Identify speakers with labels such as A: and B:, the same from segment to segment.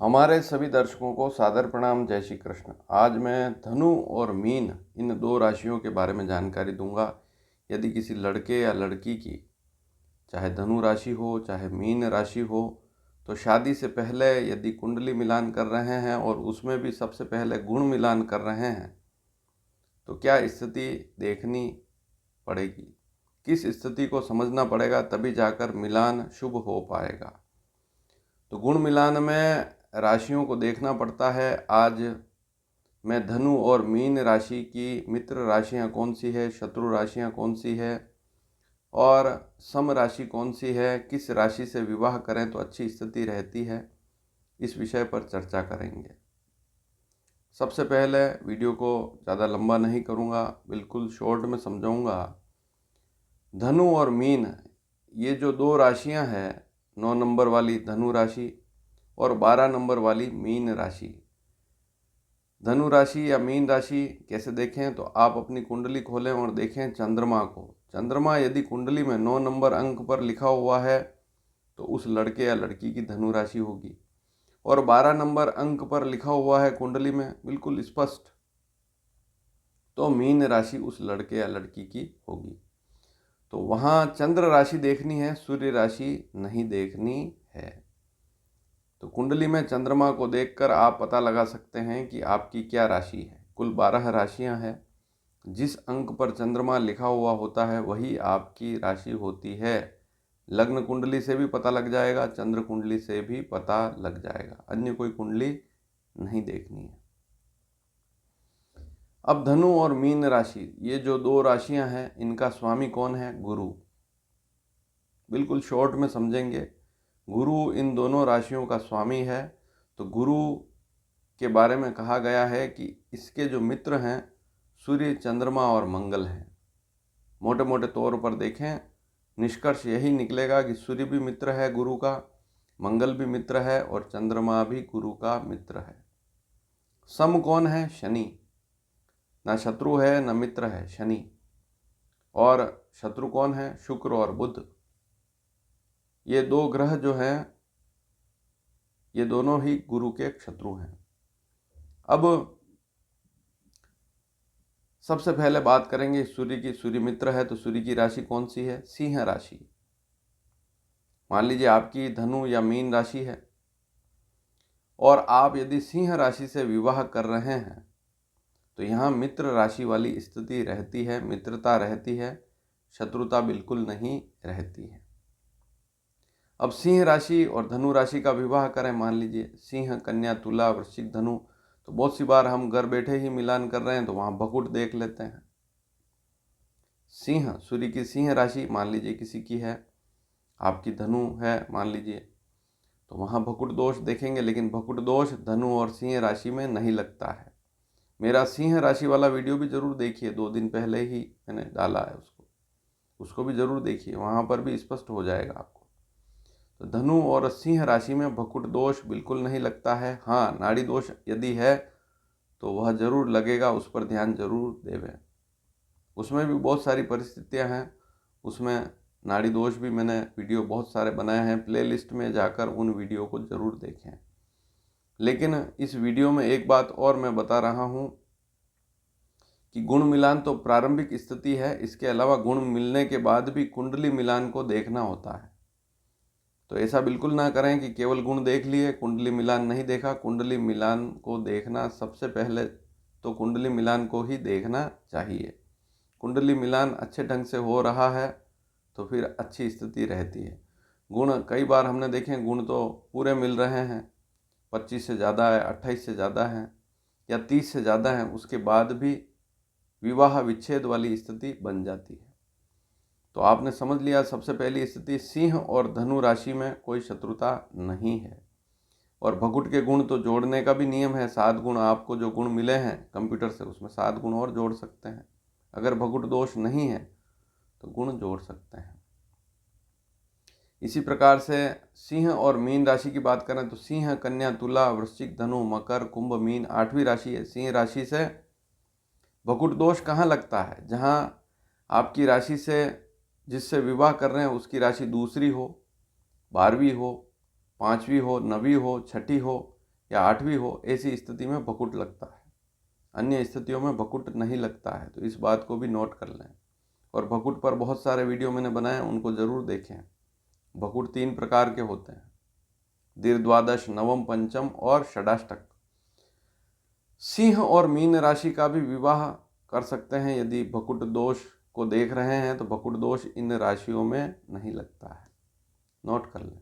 A: हमारे सभी दर्शकों को सादर प्रणाम। जय श्री कृष्ण। आज मैं धनु और मीन इन दो राशियों के बारे में जानकारी दूंगा। यदि किसी लड़के या लड़की की चाहे धनु राशि हो चाहे मीन राशि हो तो शादी से पहले यदि कुंडली मिलान कर रहे हैं और उसमें भी सबसे पहले गुण मिलान कर रहे हैं तो क्या स्थिति देखनी पड़ेगी, किस स्थिति को समझना पड़ेगा, तभी जाकर मिलान शुभ हो पाएगा। तो गुण मिलान में राशियों को देखना पड़ता है। आज मैं धनु और मीन राशि की मित्र राशियां कौन सी है, शत्रु राशियां कौन सी है और सम राशि कौन सी है, किस राशि से विवाह करें तो अच्छी स्थिति रहती है, इस विषय पर चर्चा करेंगे। सबसे पहले वीडियो को ज़्यादा लंबा नहीं करूँगा, बिल्कुल शॉर्ट में समझाऊँगा। धनु और मीन ये जो दो राशियां हैं, 9 नंबर वाली धनु राशि और 12 नंबर वाली मीन राशि। धनु राशि या मीन राशि कैसे देखें तो आप अपनी कुंडली खोलें और देखें चंद्रमा को। चंद्रमा यदि कुंडली में 9 नंबर अंक पर लिखा हुआ है तो उस लड़के या लड़की की धनु राशि होगी, और 12 नंबर अंक पर लिखा हुआ है कुंडली में बिल्कुल स्पष्ट, तो मीन राशि उस लड़के या लड़की की होगी। तो वहाँ चंद्र राशि देखनी है, सूर्य राशि नहीं देखनी है। तो कुंडली में चंद्रमा को देखकर आप पता लगा सकते हैं कि आपकी क्या राशि है। कुल 12 राशियां हैं। जिस अंक पर चंद्रमा लिखा हुआ होता है वही आपकी राशि होती है। लग्न कुंडली से भी पता लग जाएगा, चंद्र कुंडली से भी पता लग जाएगा, अन्य कोई कुंडली नहीं देखनी है। अब धनु और मीन राशि ये जो दो राशियां हैं इनका स्वामी कौन है? गुरु। बिल्कुल शॉर्ट में समझेंगे। गुरु इन दोनों राशियों का स्वामी है। तो गुरु के बारे में कहा गया है कि इसके जो मित्र हैं सूर्य, चंद्रमा और मंगल हैं। मोटे मोटे तौर पर देखें निष्कर्ष यही निकलेगा कि सूर्य भी मित्र है गुरु का, मंगल भी मित्र है और चंद्रमा भी गुरु का मित्र है। सम कौन है? शनि। ना शत्रु है न मित्र है, शनि। और शत्रु कौन है? शुक्र और बुध। ये दो ग्रह जो हैं ये दोनों ही गुरु के शत्रु हैं। अब सबसे पहले बात करेंगे सूर्य की। सूर्य मित्र है तो सूर्य की राशि कौन सी है? सिंह राशि। मान लीजिए आपकी धनु या मीन राशि है और आप यदि सिंह राशि से विवाह कर रहे हैं तो यहाँ मित्र राशि वाली स्थिति रहती है, मित्रता रहती है, शत्रुता बिल्कुल नहीं रहती है। अब सिंह राशि और धनु राशि का विवाह करें, मान लीजिए सिंह, कन्या, तुला, वृश्चिक, धनु, तो बहुत सी बार हम घर बैठे ही मिलान कर रहे हैं तो वहाँ भकुट देख लेते हैं। सिंह, सूर्य की सिंह राशि मान लीजिए किसी की है, आपकी धनु है मान लीजिए, तो वहाँ भकुट दोष देखेंगे, लेकिन भकुट दोष धनु और सिंह राशि में नहीं लगता है। मेरा सिंह राशि वाला वीडियो भी जरूर देखिए, 2 दिन पहले ही मैंने डाला है उसको भी जरूर देखिए, वहाँ पर भी स्पष्ट हो जाएगा आपको। तो धनु और सिंह राशि में भकुट दोष बिल्कुल नहीं लगता है। हाँ, नाड़ी दोष यदि है तो वह जरूर लगेगा, उस पर ध्यान जरूर देवें। उसमें भी बहुत सारी परिस्थितियां हैं, उसमें नाड़ी दोष भी मैंने वीडियो बहुत सारे बनाए हैं, प्लेलिस्ट में जाकर उन वीडियो को जरूर देखें। लेकिन इस वीडियो में एक बात और मैं बता रहा हूँ कि गुण मिलान तो प्रारंभिक स्थिति है, इसके अलावा गुण मिलने के बाद भी कुंडली मिलान को देखना होता है। तो ऐसा बिल्कुल ना करें कि केवल गुण देख लिए, कुंडली मिलान नहीं देखा। कुंडली मिलान को देखना सबसे पहले तो कुंडली मिलान को ही देखना चाहिए। कुंडली मिलान अच्छे ढंग से हो रहा है तो फिर अच्छी स्थिति रहती है। गुण कई बार हमने देखे, गुण तो पूरे मिल रहे हैं, 25 से ज़्यादा है, 28 से ज़्यादा है या 30 से ज़्यादा है, उसके बाद भी विवाह विच्छेद वाली स्थिति बन जाती है। तो आपने समझ लिया, सबसे पहली स्थिति सिंह और धनु राशि में कोई शत्रुता नहीं है। और भकुट के गुण तो जोड़ने का भी नियम है, 7 गुण। आपको जो गुण मिले हैं कंप्यूटर से उसमें 7 गुण और जोड़ सकते हैं। अगर भकुट दोष नहीं है तो गुण जोड़ सकते हैं। इसी प्रकार से सिंह और मीन राशि की बात करें तो सिंह, कन्या, तुला, वृश्चिक, धनु, मकर, कुंभ, मीन 8वीं राशि है। सिंह राशि से भकुट दोष कहाँ लगता है? जहाँ आपकी राशि से जिससे विवाह कर रहे हैं उसकी राशि दूसरी हो, 12वीं हो, 5वीं हो, 9वीं हो, 6ठी हो, या 8वीं हो, ऐसी स्थिति में भकुट लगता है। अन्य स्थितियों में भकुट नहीं लगता है, तो इस बात को भी नोट कर लें। और भकुट पर बहुत सारे वीडियो मैंने बनाए, उनको ज़रूर देखें। भकुट 3 प्रकार के होते हैं, द्विद्वादश, नवम, पंचम और षडाष्टक। सिंह और मीन राशि का भी विवाह कर सकते हैं। यदि भकुट दोष को देख रहे हैं तो भकुट दोष इन राशियों में नहीं लगता है, नोट कर लें।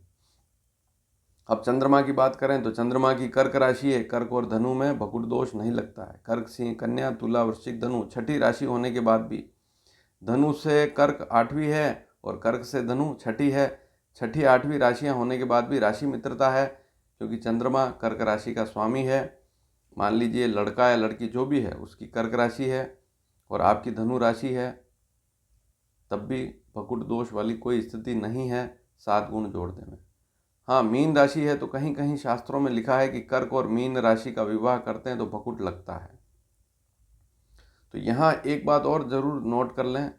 A: अब चंद्रमा की बात करें तो चंद्रमा की कर्क राशि है। कर्क और धनु में भकुट दोष नहीं लगता है। कर्क, सिंह, कन्या, तुला, वृश्चिक, धनु 6ठी राशि होने के बाद भी, धनु से कर्क 8वीं है और कर्क से धनु 6ठी है, 6ठी 8वीं राशियां होने के बाद भी राशि मित्रता है, क्योंकि चंद्रमा कर्क राशि का स्वामी है। मान लीजिए लड़का या लड़की जो भी है उसकी कर्क राशि है और आपकी धनु राशि है, तब भी भकुट दोष वाली कोई स्थिति नहीं है 7 गुण जोड़ने में। हाँ, मीन राशि है तो कहीं कहीं शास्त्रों में लिखा है कि कर्क और मीन राशि का विवाह करते हैं तो भकुट लगता है। तो यहाँ एक बात और ज़रूर नोट कर लें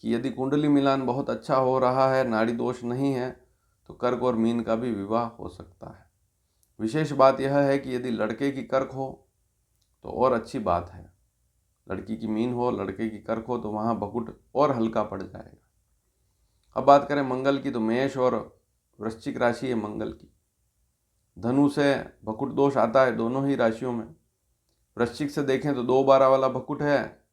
A: कि यदि कुंडली मिलान बहुत अच्छा हो रहा है, नाड़ी दोष नहीं है, तो कर्क और मीन का भी विवाह हो सकता है। विशेष बात यह है कि यदि लड़के की कर्क हो तो और अच्छी बात है, लड़की की मीन हो, लड़के की कर्क हो तो वहाँ भकुट और हल्का पड़ जाएगा। अब बात करें मंगल की, तो मेष और वृश्चिक राशि है मंगल की। धनु से भकुट दोष आता है दोनों ही राशियों में। वृश्चिक से देखें तो 2-12 वाला भकुट है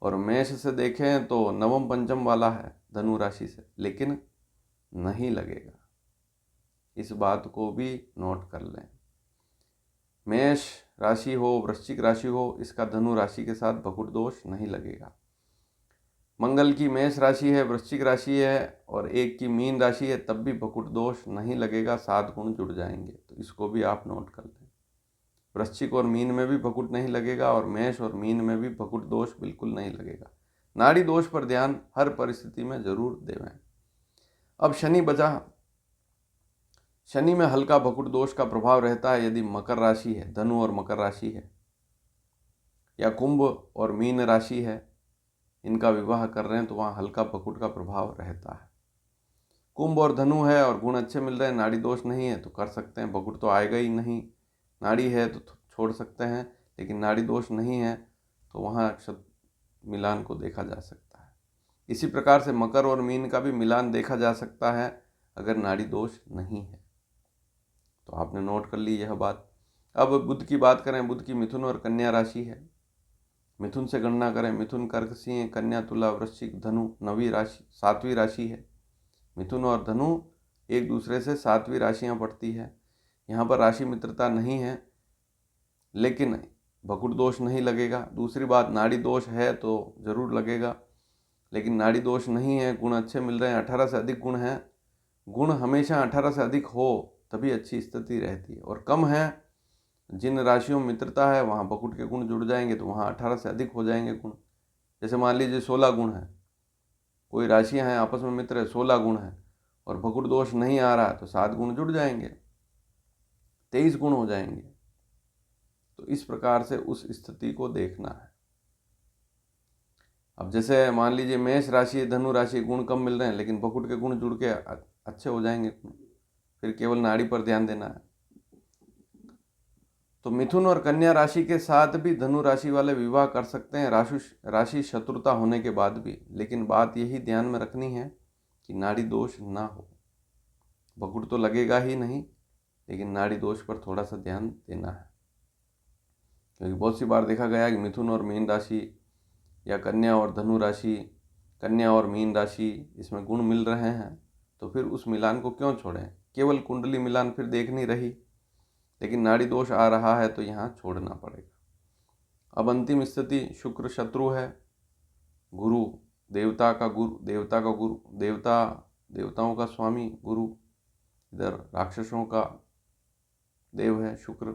A: और मेष से देखें तो नवम पंचम वाला है धनु राशि से, लेकिन नहीं लगेगा। इस बात को भी नोट कर लें। मेष राशि हो, वृश्चिक राशि हो, इसका धनु राशि के साथ भकुट दोष नहीं लगेगा। मंगल की मेष राशि है, वृश्चिक राशि है और एक की मीन राशि है, तब भी भकुट दोष नहीं लगेगा, 7 गुण जुड़ जाएंगे। तो इसको भी आप नोट कर लें। वृश्चिक और मीन में भी भकुट नहीं लगेगा और मेष और मीन में भी भकुट दोष बिल्कुल नहीं लगेगा। नाड़ी दोष पर ध्यान हर परिस्थिति में जरूर देवें। अब शनि बचा। शनि में हल्का भकुट दोष का प्रभाव रहता है यदि मकर राशि है, धनु और मकर राशि है, या कुंभ और मीन राशि है, इनका विवाह कर रहे हैं तो वहाँ हल्का भकुट का प्रभाव रहता है। कुंभ और धनु है और गुण अच्छे मिल रहे हैं, नाड़ी दोष नहीं है तो कर सकते हैं, भकुट तो आएगा ही नहीं। नाड़ी है तो छोड़ सकते हैं, लेकिन नाड़ी दोष नहीं है तो वहाँ अक्षत मिलान को देखा जा सकता है। इसी प्रकार से मकर और मीन का भी मिलान देखा जा सकता है अगर नाड़ी दोष नहीं है। तो आपने नोट कर ली यह बात। अब बुध की बात करें। बुध की मिथुन और कन्या राशि है। मिथुन से गणना करें। मिथुन, कर्क, सिंह, कन्या, तुला, वृश्चिक, धनु 9वीं राशि, 7वीं राशि है। मिथुन और धनु एक दूसरे से 7वीं राशियाँ पड़ती है। यहाँ पर राशि मित्रता नहीं है, लेकिन भकुट दोष नहीं लगेगा। दूसरी बात, नाड़ी दोष है तो ज़रूर लगेगा, लेकिन नाड़ी दोष नहीं है, गुण अच्छे मिल रहे हैं, 18 से अधिक गुण हैं। गुण हमेशा 18 से अधिक हो तभी अच्छी स्थिति रहती है, और कम है, जिन राशियों में मित्रता है वहाँ भकुट के गुण जुड़ जाएंगे तो वहाँ 18 से अधिक हो जाएंगे गुण। जैसे मान लीजिए 16 गुण है, कोई राशियाँ हैं आपस में मित्र है, 16 गुण है और भकुट दोष नहीं आ रहा है तो 7 गुण जुड़ जाएंगे, 23 गुण हो जाएंगे। तो इस प्रकार से उस स्थिति को देखना है। अब जैसे मान लीजिए मेष राशि, धनु राशि, गुण कम मिल रहे हैं लेकिन भकुट के गुण जुड़ के अच्छे हो जाएंगे, फिर केवल नाड़ी पर ध्यान देना है। तो मिथुन और कन्या राशि के साथ भी धनु राशि वाले विवाह कर सकते हैं राशि शत्रुता होने के बाद भी, लेकिन बात यही ध्यान में रखनी है कि नाड़ी दोष ना हो। भकुट तो लगेगा ही नहीं, लेकिन नाड़ी दोष पर थोड़ा सा ध्यान देना है, क्योंकि बहुत सी बार देखा गया कि मिथुन और मीन राशि या कन्या और धनु राशि, कन्या और मीन राशि, इसमें गुण मिल रहे हैं तो फिर उस मिलान को क्यों छोड़ें। केवल कुंडली मिलान फिर देख नहीं रही, लेकिन नाड़ी दोष आ रहा है तो यहाँ छोड़ना पड़ेगा। अब अंतिम स्थिति, शुक्र शत्रु है, गुरु देवता का गुरु, देवताओं का स्वामी गुरु, इधर राक्षसों का देव है शुक्र,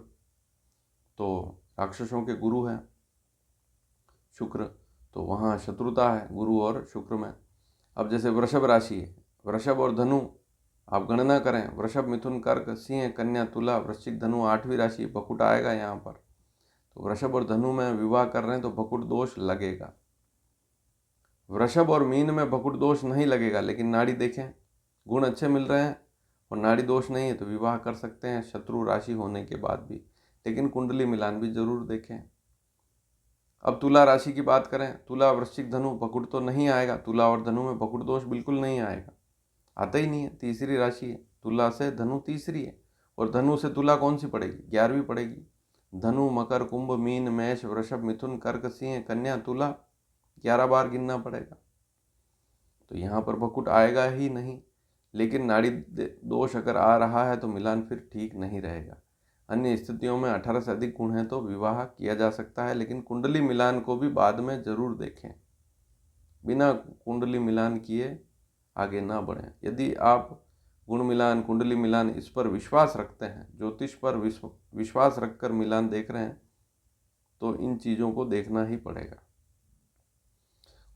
A: तो राक्षसों के गुरु है शुक्र, तो वहाँ शत्रुता है गुरु और शुक्र में। अब जैसे वृषभ राशि है, वृषभ और धनु आप गणना करें, वृषभ, मिथुन, कर्क, सिंह, कन्या, तुला, वृश्चिक, धनु 8वीं राशि, भकुट आएगा यहाँ पर। तो वृषभ और धनु में विवाह कर रहे हैं तो भकुट दोष लगेगा। वृषभ और मीन में भकुट दोष नहीं लगेगा, लेकिन नाड़ी देखें, गुण अच्छे मिल रहे हैं और नाड़ी दोष नहीं है तो विवाह कर सकते हैं शत्रु राशि होने के बाद भी, लेकिन कुंडली मिलान भी जरूर देखें। अब तुला राशि की बात करें, तुला वृश्चिक धनु बकुट तो नहीं आएगा, तुला और धनु में बकुट दोष बिल्कुल नहीं आएगा, आता ही नहीं है। तीसरी राशि है, तुला से धनु तीसरी है, और धनु से तुला कौन सी पड़ेगी, 11वीं पड़ेगी। धनु मकर कुंभ मीन मेष वृषभ मिथुन कर्क सिंह कन्या तुला 11 बार गिनना पड़ेगा, तो यहाँ पर बकुट आएगा ही नहीं। लेकिन नाड़ी दोष अगर आ रहा है तो मिलान फिर ठीक नहीं रहेगा। अन्य स्थितियों में 18 से अधिक गुण हैं तो विवाह किया जा सकता है, लेकिन कुंडली मिलान को भी बाद में जरूर देखें। बिना कुंडली मिलान किए आगे ना बढ़ें। यदि आप गुण मिलान कुंडली मिलान इस पर विश्वास रखते हैं, ज्योतिष पर विश्वास रखकर मिलान देख रहे हैं, तो इन चीज़ों को देखना ही पड़ेगा।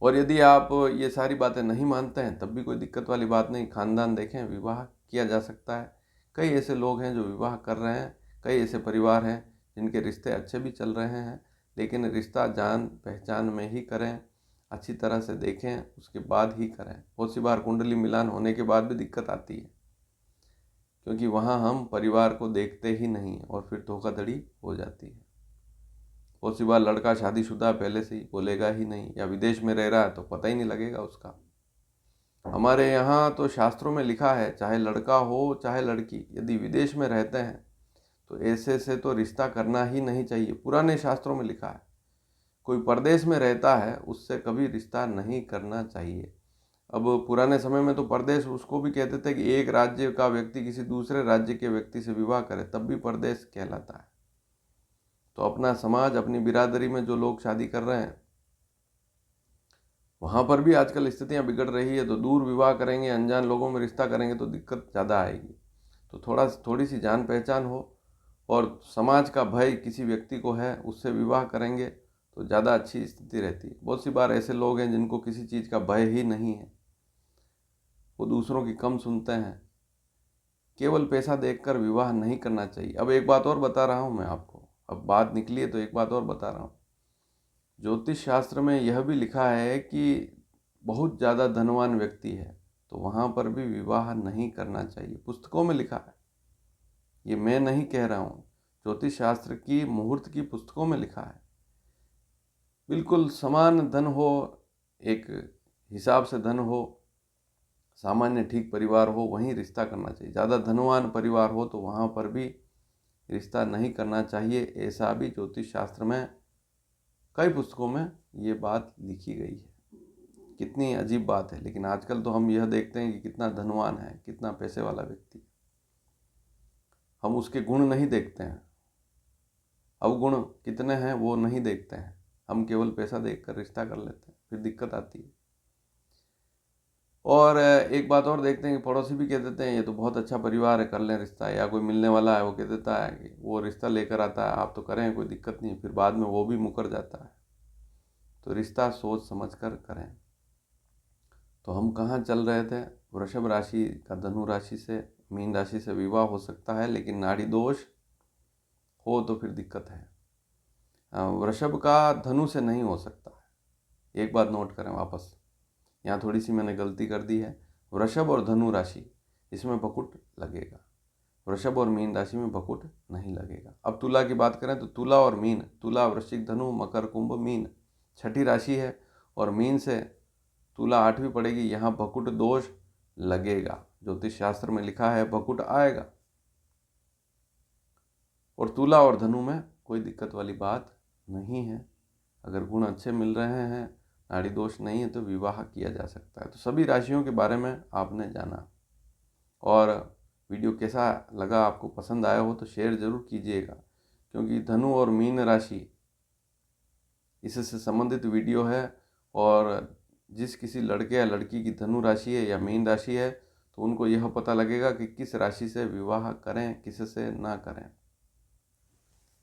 A: और यदि आप ये सारी बातें नहीं मानते हैं तब भी कोई दिक्कत वाली बात नहीं, खानदान देखें, विवाह किया जा सकता है। कई ऐसे लोग हैं जो विवाह कर रहे हैं, कई ऐसे परिवार हैं जिनके रिश्ते अच्छे भी चल रहे हैं, लेकिन रिश्ता जान पहचान में ही करें, अच्छी तरह से देखें, उसके बाद ही करें। बहुत सी बार कुंडली मिलान होने के बाद भी दिक्कत आती है, क्योंकि वहाँ हम परिवार को देखते ही नहीं और फिर धोखाधड़ी हो जाती है। बहुत सी बार लड़का शादीशुदा पहले से ही बोलेगा ही नहीं, या विदेश में रह रहा है तो पता ही नहीं लगेगा उसका। हमारे यहाँ तो शास्त्रों में लिखा है, चाहे लड़का हो चाहे लड़की, यदि विदेश में रहते हैं तो ऐसे से तो रिश्ता करना ही नहीं चाहिए। पुराने शास्त्रों में लिखा है, कोई परदेश में रहता है उससे कभी रिश्ता नहीं करना चाहिए। अब पुराने समय में तो परदेश उसको भी कहते थे कि एक राज्य का व्यक्ति किसी दूसरे राज्य के व्यक्ति से विवाह करे तब भी परदेश कहलाता है। तो अपना समाज, अपनी बिरादरी में जो लोग शादी कर रहे हैं वहाँ पर भी आजकल स्थितियाँ बिगड़ रही है, तो दूर विवाह करेंगे, अनजान लोगों में रिश्ता करेंगे तो दिक्कत ज़्यादा आएगी। तो थोड़ी सी जान पहचान हो और समाज का भय किसी व्यक्ति को है, उससे विवाह करेंगे तो ज़्यादा अच्छी स्थिति रहती है। बहुत सी बार ऐसे लोग हैं जिनको किसी चीज़ का भय ही नहीं है, वो दूसरों की कम सुनते हैं। केवल पैसा देखकर विवाह नहीं करना चाहिए। अब एक बात और बता रहा हूँ मैं आपको, अब बात निकली है तो एक बात और बता रहा हूँ। ज्योतिष शास्त्र में यह भी लिखा है कि बहुत ज़्यादा धनवान व्यक्ति है तो वहाँ पर भी विवाह नहीं करना चाहिए, पुस्तकों में लिखा है, ये मैं नहीं कह रहा हूँ, ज्योतिष शास्त्र की मुहूर्त की पुस्तकों में लिखा है। बिल्कुल समान धन हो, एक हिसाब से धन हो, सामान्य ठीक परिवार हो, वहीं रिश्ता करना चाहिए। ज़्यादा धनवान परिवार हो तो वहाँ पर भी रिश्ता नहीं करना चाहिए, ऐसा भी ज्योतिष शास्त्र में कई पुस्तकों में ये बात लिखी गई है। कितनी अजीब बात है, लेकिन आजकल तो हम यह देखते हैं कि कितना धनवान है, कितना पैसे वाला व्यक्ति, हम उसके गुण नहीं देखते हैं, अवगुण कितने हैं वो नहीं देखते हैं, हम केवल पैसा देखकर रिश्ता कर लेते हैं, फिर दिक्कत आती है। और एक बात और देखते हैं कि पड़ोसी भी कह देते हैं ये तो बहुत अच्छा परिवार है, कर लें रिश्ता, या कोई मिलने वाला है वो कह देता है कि वो रिश्ता लेकर आता है, आप तो करें कोई दिक्कत नहीं, फिर बाद में वो भी मुकर जाता है। तो रिश्ता सोच समझ कर करें। तो हम कहाँ चल रहे थे, वृषभ राशि का धनु राशि से मीन राशि से विवाह हो सकता है, लेकिन नाड़ी दोष हो तो फिर दिक्कत है। वृषभ का धनु से नहीं हो सकता है, एक बात नोट करें वापस, यहाँ थोड़ी सी मैंने गलती कर दी है। वृषभ और धनु राशि इसमें बकुट लगेगा, वृषभ और मीन राशि में बकुट नहीं लगेगा। अब तुला की बात करें तो तुला और मीन, तुला वृश्चिक धनु मकर कुंभ मीन छठी राशि है, और मीन से तुला 8वीं पड़ेगी, यहाँ बकुट दोष लगेगा। ज्योतिष शास्त्र में लिखा है बकुट आएगा। और तुला और धनु में कोई दिक्कत वाली बात नहीं है, अगर गुण अच्छे मिल रहे हैं, नाड़ी दोष नहीं है तो विवाह किया जा सकता है। तो सभी राशियों के बारे में आपने जाना, और वीडियो कैसा लगा, आपको पसंद आया हो तो शेयर ज़रूर कीजिएगा, क्योंकि धनु और मीन राशि इससे संबंधित वीडियो है। और जिस किसी लड़के या लड़की की धनु राशि है या मीन राशि है तो उनको यह पता लगेगा कि किस राशि से विवाह करें, किस से ना करें।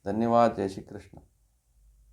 A: धन्यवाद। जय श्री कृष्ण।